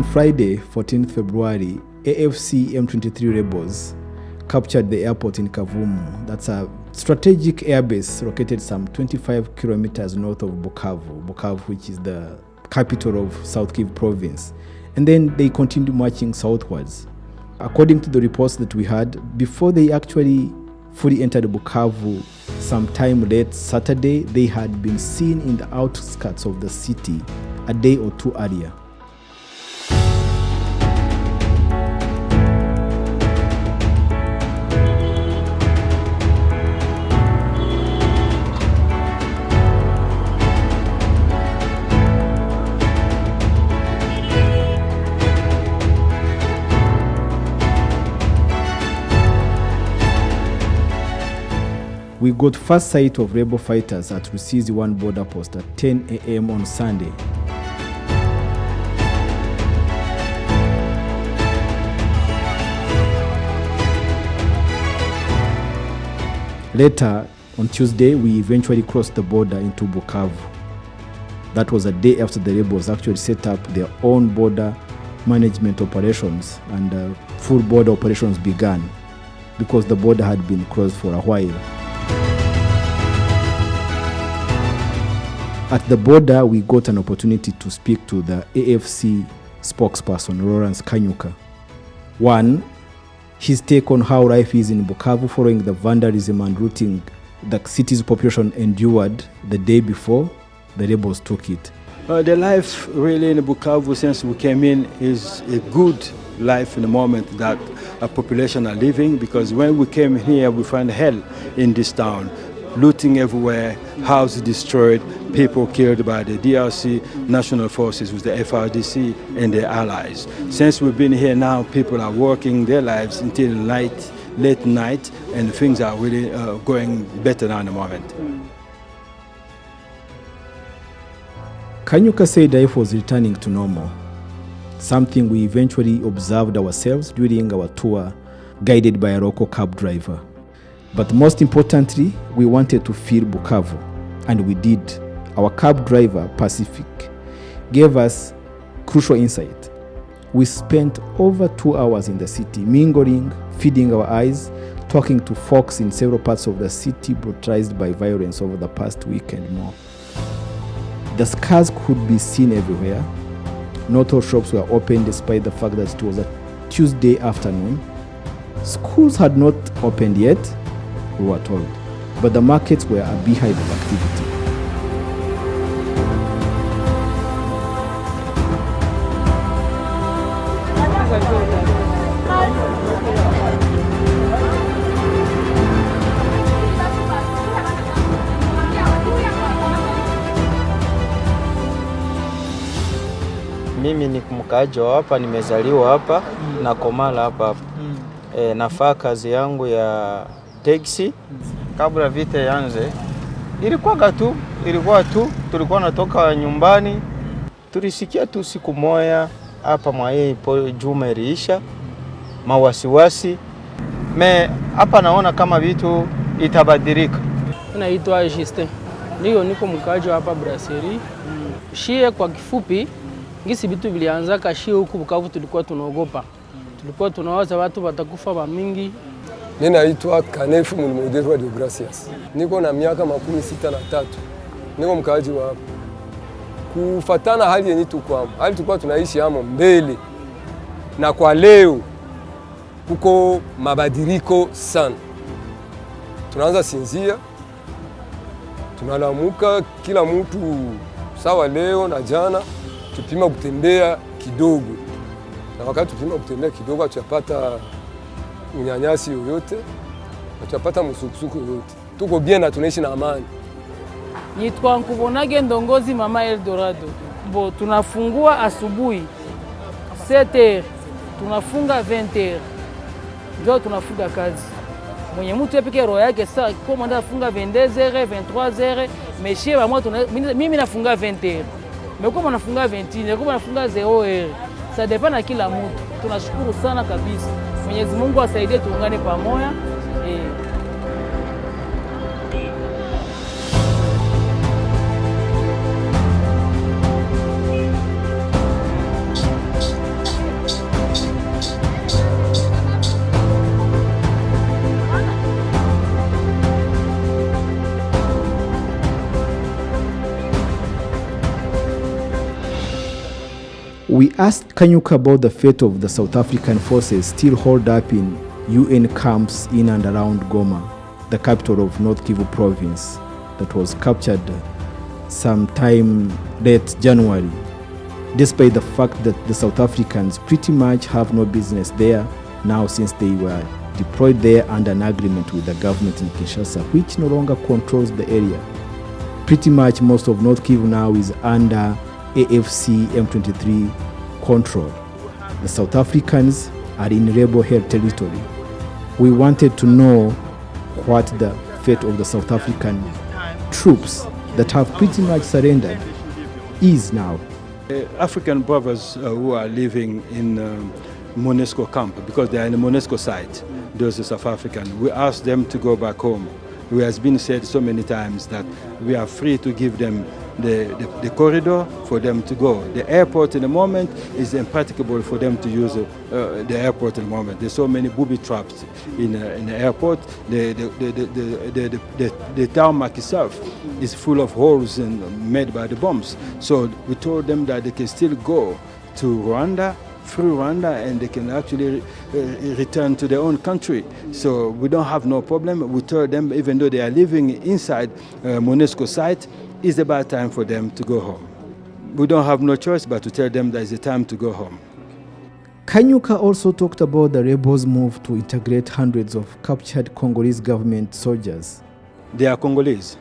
on Friday, 14th February, AFC M23 rebels captured the airport in Kavumu. That's a strategic airbase located some 25 kilometers north of Bukavu, which is the capital of South Kivu province. And then they continued marching southwards. According to the reports that we had, before they actually fully entered Bukavu, sometime late Saturday, they had been seen in the outskirts of the city a day or two earlier. We got first sight of rebel fighters at Rusizi 1 border post at 10 a.m. on Sunday. Later, on Tuesday, we eventually crossed the border into Bukavu. That was a day after the rebels actually set up their own border management operations, and full border operations began because the border had been closed for a while. At the border, we got an opportunity to speak to the AFC spokesperson, Lawrence Kanyuka. One, his take on how life is in Bukavu following the vandalism and looting the city's population endured the day before the rebels took it. The life really in Bukavu since we came in is a good life in the moment that a population are living, because when we came here we find hell in this town. Looting everywhere, houses destroyed, people killed by the DRC, national forces with the FRDC and their allies. Since we've been here now, people are working their lives until late night, and things are really going better now in the moment. Kanyuka said life was returning to normal, something we eventually observed ourselves during our tour, guided by a local cab driver. But most importantly, we wanted to feel Bukavu, and we did. Our cab driver, Pacific, gave us crucial insight. We spent over 2 hours in the city, mingling, feeding our eyes, talking to folks in several parts of the city brutalized by violence over the past week and more. The scars could be seen everywhere. Not all shops were open despite the fact that it was a Tuesday afternoon. Schools had not opened yet, we were told, but the markets were a beehive of activity. Mimi ni mkaaji wa hapa, nimezaliwa hapa na komala hapa. Nafaa kazi yangu ya taxi. Kabla vita yanze ilikuwa tu tulikuwa natoka nyumbani, tulisikia tu siku moja hapa mwaye juma iliisha mawasiwasi. Hapa naona kama vitu itabadilika. Naitwa Justin. Niko mkaaji hapa Brasserie. Shie kwa kifupi, ngisi vitu vilianza kashie huku Bukavu tulikuwa tunaogopa. Tulikuwa tunawaza watu watakufa wa mingi. Mimi naitwa Kanefu Mulimoderwa de Gracias. Niko na miaka 63. Niko mkaaji wa hapa. Kufatana hali yenye tukwamo. Hali tulikuwa tunaishi hamo mbele. Na kwa leo kuko mabadiliko sana. Tunaanza sinzia. Tunalamuka kila mtu sawa leo na jana tupima kutembea kidogo. Na wakati tupima kutembea kidogo tutapata unyanyasi yoyote, tutapata msukusuku yoyote. Tuko bien na tunaishi na amani. Nitwa Nkubonage Ndongozi Mama Eldorado. Tunafungua asubuhi 7h, tunafunga 20h. Ndio tunafunga kazi. Mwenye mtu yepeke roho yake sasa kama ndio afunga 22h, 23h, meshie wa mimi nafunga 20h. Mekoma nafunga 20h, kama nafunga 0h. Ça dépend na kila mtu. Tunashukuru sana kabisa. Mwenyezi Mungu asaidie tuungane pamoja. We asked Kanyuka about the fate of the South African forces still holed up in UN camps in and around Goma, the capital of North Kivu province, that was captured sometime late January, despite the fact that the South Africans pretty much have no business there now since they were deployed there under an agreement with the government in Kinshasa, which no longer controls the area. Pretty much most of North Kivu now is under AFC M23 control. The South Africans are in rebel-held territory. We wanted to know what the fate of the South African troops that have pretty much surrendered is now. African brothers who are living in MONUSCO camp, because they are in the MONUSCO site, those are South African, we asked them to go back home. It has been said so many times that we are free to give them the corridor for them to go. The airport in the moment is impracticable for them to use the airport in the moment. There's so many booby traps in the airport. The tarmac itself is full of holes made by the bombs. So we told them that they can still go to Rwanda, through Rwanda, and they can actually return to their own country. So we don't have no problem. We told them, even though they are living inside MONUSCO site, it's about time for them to go home. We don't have no choice but to tell them that it's the time to go home. Kanyuka also talked about the rebels' move to integrate hundreds of captured Congolese government soldiers. They are Congolese.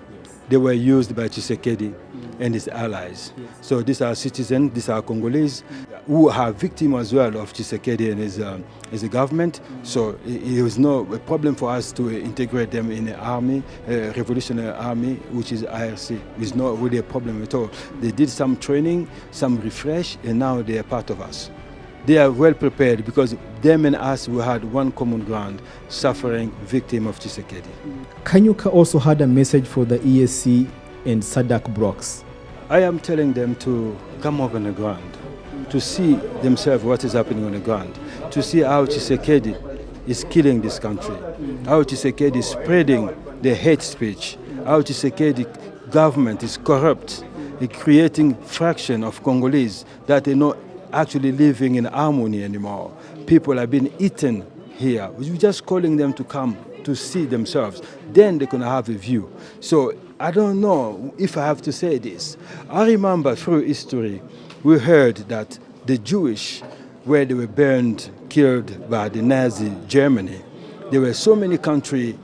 They were used by Tshisekedi and his allies. So these are citizens, these are Congolese who are victims as well of Tshisekedi and his government. So it was no problem for us to integrate them in the army, revolutionary army, which is IRC. It's not really a problem at all. They did some training, some refresh, and now they are part of us. They are well prepared because them and us, we had one common ground, suffering victim of Tshisekedi. Kanyuka also had a message for the EAC and SADC blocs. I am telling them to come up on the ground, to see themselves what is happening on the ground, to see how Tshisekedi is killing this country, how Tshisekedi is spreading the hate speech, how Tshisekedi government is corrupt, creating fraction of Congolese that are not actually living in harmony anymore. People are being eaten here. We're just calling them to come to see themselves. Then they're going to have a view. So I don't know if I have to say this. I remember through history, we heard that the Jewish, where they were burned, killed by the Nazi Germany, there were so many countries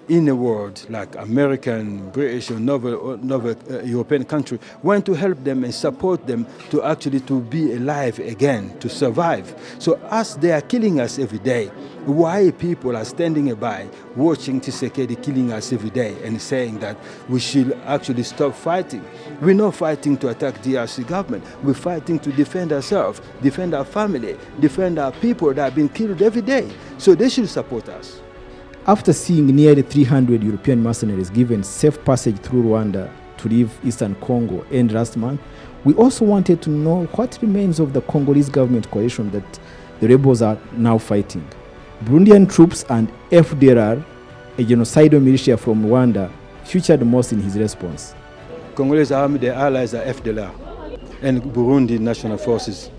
in the world, like American, British, or another European country, went to help them and support them to actually to be alive again, to survive. So as they are killing us every day, why people are standing by watching Tshisekedi killing us every day and saying that we should actually stop fighting? We're not fighting to attack the DRC government. We're fighting to defend ourselves, defend our family, defend our people that have been killed every day. So they should support us. After seeing nearly 300 European mercenaries given safe passage through Rwanda to leave eastern Congo end last month, we also wanted to know what remains of the Congolese government coalition that the rebels are now fighting. Burundian troops and FDLR, a genocidal militia from Rwanda, featured most in his response. Congolese army, their allies are FDLR and Burundi National Forces.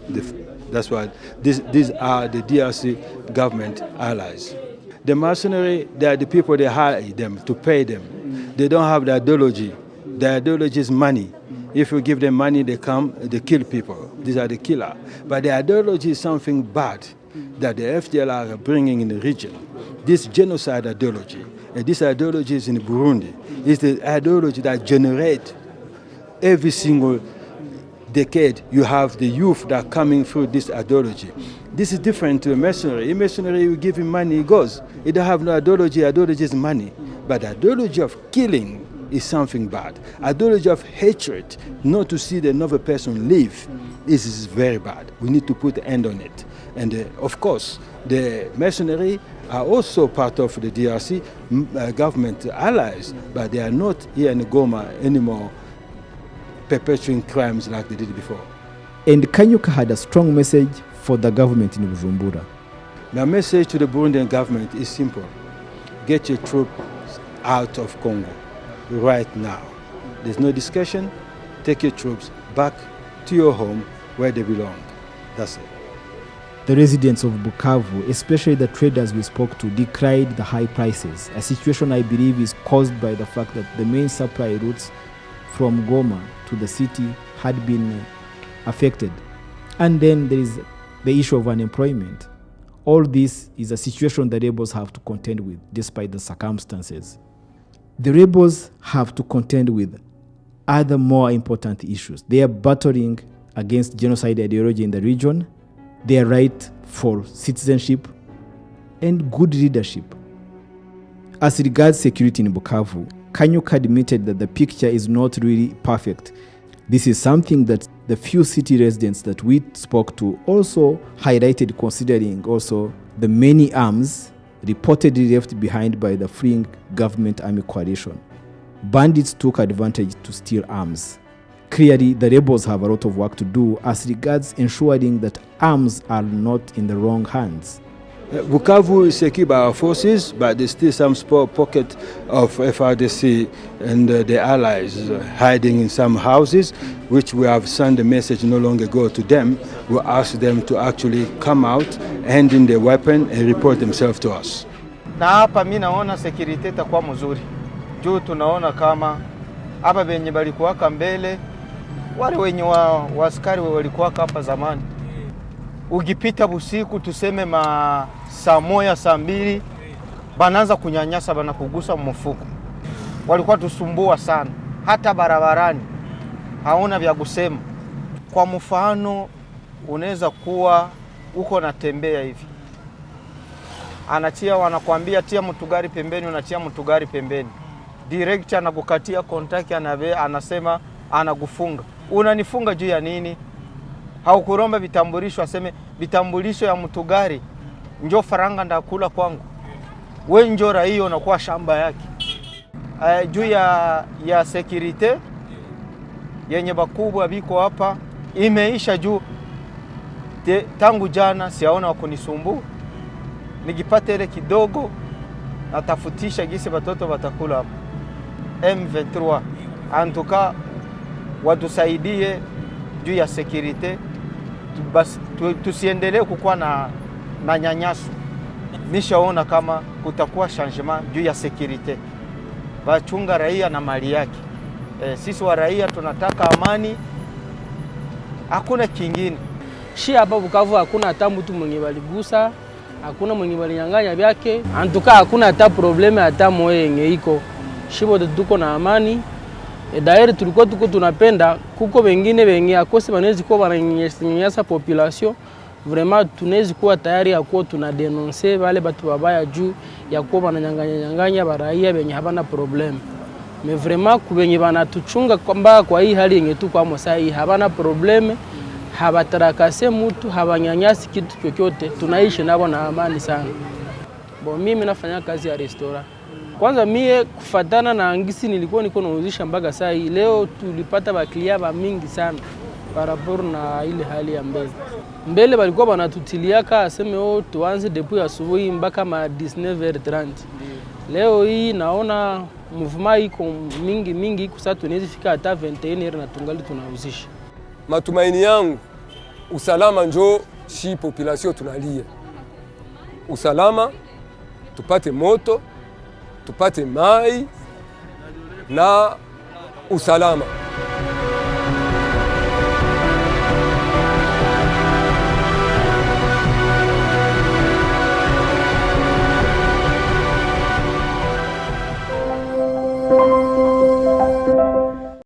That's why these are the DRC government allies. The mercenary, they are the people they hire them to pay them. They don't have the ideology. The ideology is money. If you give them money, they come, they kill people. These are the killer. But the ideology is something bad that the FDLR are bringing in the region. This genocide ideology, and this ideology is in Burundi, is the ideology that generates every single decade. You have the youth that are coming through this ideology. This is different to a mercenary. A mercenary, you give him money, he goes. He don't have no ideology. Ideology is money. But the ideology of killing is something bad. Ideology of hatred, not to see another person live, is very bad. We need to put an end on it. And of course, the mercenary are also part of the DRC government allies, but they are not here in Goma anymore perpetuating crimes like they did before. And Kanyuka had a strong message for the government in Bujumbura. My message to the Burundian government is simple. Get your troops out of Congo right now. There's no discussion. Take your troops back to your home where they belong. That's it. The residents of Bukavu, especially the traders we spoke to, decried the high prices, a situation I believe is caused by the fact that the main supply routes from Goma to the city had been affected. And then there is the issue of unemployment. All this is a situation the rebels have to contend with despite the circumstances. The rebels have to contend with other more important issues. They are battling against genocide ideology in the region, their right for citizenship, and good leadership. As regards security in Bukavu, Kanyuka admitted that the picture is not really perfect. This is something that the few city residents that we spoke to also highlighted, considering also the many arms reportedly left behind by the fleeing government army coalition. Bandits took advantage to steal arms. Clearly, the rebels have a lot of work to do as regards ensuring that arms are not in the wrong hands. Bukavu is secured by our forces, but there's still some small pocket of FRDC and the allies hiding in some houses, which we have sent a message no longer ago to them. We ask them to actually come out, hand in their weapon and report themselves to us. Na hapa mimi naona security itakuwa mzuri. Juu tunaona kama hapa benye balikuwaka mbele, wale wenye askari walikuwaka hapa zamani. Ukipita busiku tuseme saa moja saa mbili banaanza kunyanyasa, banakugusa mfuko. Walikuwa tusumbua sana, hata barabarani haona vya kusema. Kwa mfano, unaweza kuwa uko natembea hivi, wanakuambia tia mtugari pembeni, unatia mtugari pembeni, direct anakukatia contact, anasema anakufunga. Unanifunga juu ya nini? Haukuromba vitambulisho, aseme vitambulisho ya mtugari njo faranga ndakula kwangu. We njo raia unakuwa shamba yake. Juu ya security yenye bakubwa biko hapa imeisha juu tangu jana siaona wakunisumbu. Nikipata ile kidogo natafutisha gisi watoto watakula hapa. M23 antuka watusaidie juu ya security, basi tusiendelee kukuwa na nyanyaso. Nishaona kama kutakuwa changement juu ya security, bachunga raia na mali yake. Sisi wa raia tunataka amani, hakuna kingine. Shi hapa Bukavu hakuna hata mtu mwenye waligusa, hakuna mwenye walinyang'anya vyake. Antuka hakuna hata probleme hata moyo yenye iko. Shibo tuko na amani. Dairi tulikuwa tunapenda kuko wengine wenye akose banezi kuwa wananyanyasa population. Vraiment tunaweza kuwa tayari ya kuwa tunadenonce wale batu babaya juu ya kuwa wananyang'anya baraia wenye habana problem. Mais vraiment kubenye banatuchunga kwamba kwa hii hali yenye tuko kwa sasa hii habana problem, habatarakase mtu, habanyanyasi kitu chochote, tunaishi nabo na amani sana. Mimi nafanya kazi ya restaurant. Kwanza mie kufatana na angisi nilikuwa niko nauzisha mpaka saa hii, leo tulipata baklia mingi sana paraporo na ile hali ya mbele. Mbele walikuwa wanatutiliaka aseme tuanze depuis asubuhi mpaka 19h30. Leo hii naona movement iko mingi iko sasa tunaweza fika hata 21h na tungali tunauzisha. Matumaini yangu usalama njo shi population tunalia. Usalama, tupate moto, tupate mai na usalama.